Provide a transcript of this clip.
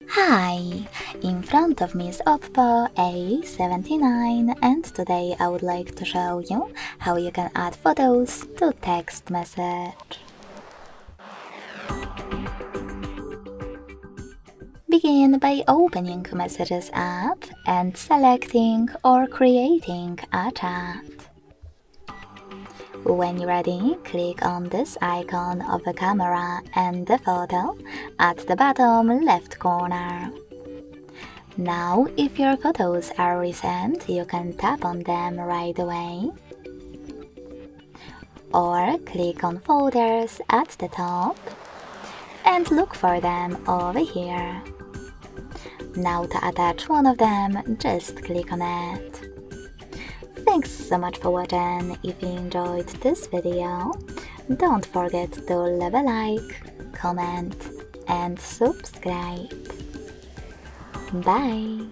Hi! In front of me is OPPO A79 and today I would like to show you how you can add photos to text message. Begin by opening Messages app and selecting or creating a chat. When you're ready, click on this icon of the camera and the photo at the bottom left corner. Now, if your photos are recent, you can tap on them right away. Or click on Folders at the top and look for them over here. Now to attach one of them, just click on it. Thanks so much for watching. If you enjoyed this video, don't forget to leave a like, comment and subscribe. Bye!